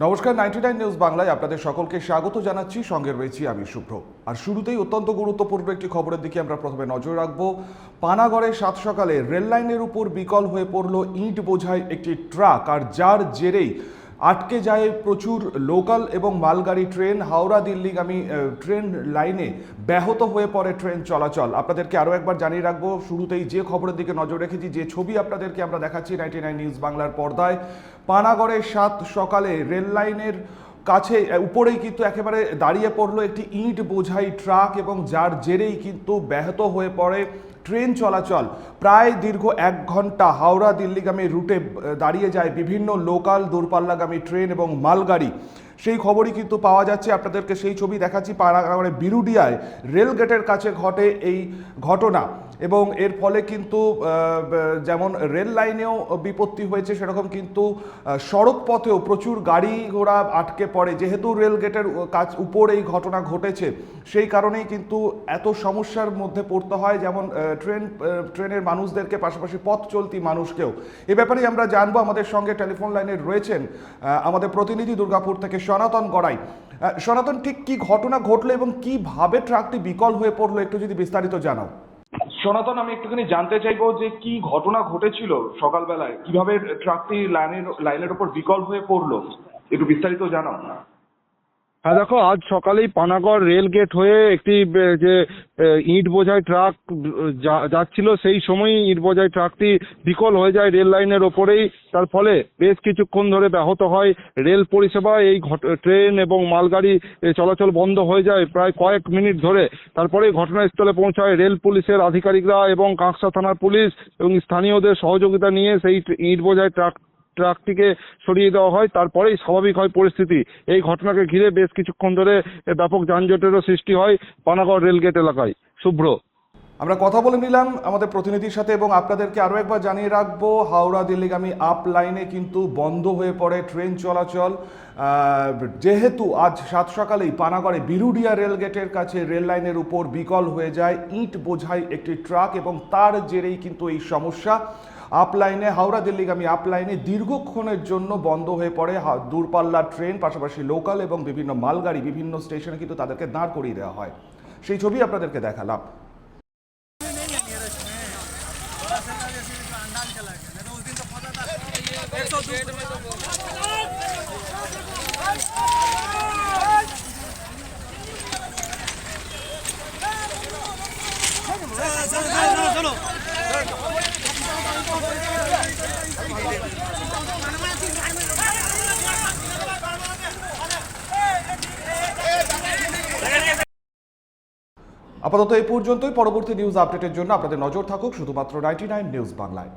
নমস্কার, 99 নিউজ বাংলায় আপনাদের সকলকে স্বাগত জানাচ্ছি। সঙ্গে রয়েছি আমি শুভ্র। আর শুরুতেই অত্যন্ত গুরুত্বপূর্ণ একটি খবরের দিকে আমরা প্রথমে নজর রাখবো। পানাগড়ে সাত সকালে রেল লাইনের উপর বিকল হয়ে পড়ল ইট বোঝাই একটি ট্রাক, আর যার জেরেই আটকে যায় প্রচুর লোকাল এবং মালগাড়ি ট্রেন। হাওড়া দিল্লিগামী ট্রেন লাইনে ব্যাহত হয়ে পড়ে ট্রেন চলাচল। আপনাদেরকে আরও একবার জানিয়ে রাখবো, শুরুতেই যে খবরের দিকে নজর রেখেছি, যে ছবি আপনাদেরকে আমরা দেখাচ্ছি 99 নিউজ বাংলার পর্দায়। পানাগড়ে সাত সকালে রেল লাইনের কাছে উপরেই কিন্তু একেবারে দাঁড়িয়ে পড়লো একটি ইট বোঝাই ট্রাক, এবং যার জেরেই কিন্তু ব্যাহত হয়ে পড়ে ট্রেন চলাচল। প্রায় দীর্ঘ 1 ঘন্টা হাওড়া দিল্লিগামী রুটে দাঁড়িয়ে যায় বিভিন্ন লোকাল দূরপাল্লাগামী ট্রেন এবং মালগাড়ি। সেই খবরই কিন্তু পাওয়া যাচ্ছে, আপনাদেরকে সেই ছবি দেখাচ্ছি। পানাগড়ে বিরুডিয়ায় রেল গেটের কাছে ঘটে এই ঘটনা, এবং এর ফলে কিন্তু যেমন রেল লাইনেও বিপত্তি হয়েছে, সেরকম কিন্তু সড়ক পথেও প্রচুর গাড়ি ঘোড়া আটকে পড়ে। যেহেতু রেল গেটের কাছ উপর এই ঘটনা ঘটেছে, সেই কারণেই কিন্তু এত সমস্যার মধ্যে পড়তে হয়, যেমন ট্রেনের মানুষদেরকে, পাশাপাশি পথ চলতি মানুষকেও। এ ব্যাপারেই আমরা জানবো। আমাদের সঙ্গে টেলিফোন লাইনে রয়েছেন আমাদের প্রতিনিধি দুর্গাপুর থেকে সনাতন গড়াই। সনাতন, ঠিক কি ঘটনা ঘটলো এবং কিভাবে ট্রাকটি বিকল হয়ে পড়লো, একটু যদি বিস্তারিত জানাও। সনাতন, আমি একটুখানি জানতে চাইবো যে কি ঘটনা ঘটেছিল সকালবেলায়, কিভাবে ট্রাকটি লাইনের উপর বিকল হয়ে পড়লো, একটু বিস্তারিত জানাও। হ্যাঁ, দেখো, আজ সকালেই পানাগড় রেল গেট হয়ে একটি যে ইট বোঝাই ট্রাক যাচ্ছিল, সেই সময়ই ইট বোঝাই ট্রাকটি বিকল হয়ে যায় রেল লাইনের ওপরেই। তার ফলে বেশ কিছুক্ষণ ধরে ব্যাহত হয় রেল পরিষেবা। এই ট্রেন এবং মালগাড়ি চলাচল বন্ধ হয়ে যায় প্রায় কয়েক মিনিট ধরে। তারপরে ঘটনাস্থলে পৌঁছায় রেল পুলিশের আধিকারিকরা এবং কাঁকসা থানার পুলিশ, এবং স্থানীয়দের সহযোগিতা নিয়ে সেই ইট বোঝাই ট্রাকটিকে সরিয়ে দেওয়া হয়। তারপরেই স্বাভাবিক হয় পরিস্থিতি। এই ঘটনাকে ঘিরে বেশ কিছুক্ষণ ধরে ব্যাপক যানজটেরও সৃষ্টি হয় পানাগড় রেলগেট এলাকায়। শুভ্র, আমরা কথা বলে নিলাম আমাদের প্রতিনিধির সাথে, এবং আপনাদেরকে আরও একবার জানিয়ে রাখবো, হাওড়া দিল্লিগামী আপ লাইনে কিন্তু বন্ধ হয়ে পড়ে ট্রেন চলাচল। যেহেতু আজ সাত সকালেই পানাগড়ে বিরুডিয়া রেলগেটের কাছে রেল লাইনের উপর বিকল হয়ে যায় ইট বোঝাই একটি ট্রাক, এবং তার জেরেই কিন্তু এই সমস্যা। আপ লাইনে, হাওড়া দিল্লিগামী আপ লাইনে দীর্ঘক্ষণের জন্য বন্ধ হয়ে পড়ে দূরপাল্লার ট্রেন, পাশাপাশি লোকাল এবং বিভিন্ন মালগাড়ি। বিভিন্ন স্টেশনে কিন্তু তাদেরকে দাঁড় করিয়ে দেওয়া হয়। সেই ছবি আপনাদেরকে দেখালাম। আপাতত এই পর্যন্তই। পরবর্তী নিউজ আপডেটের জন্য আপনাদের নজর থাকুক শুধুমাত্র 99 নিউজ বাংলায়।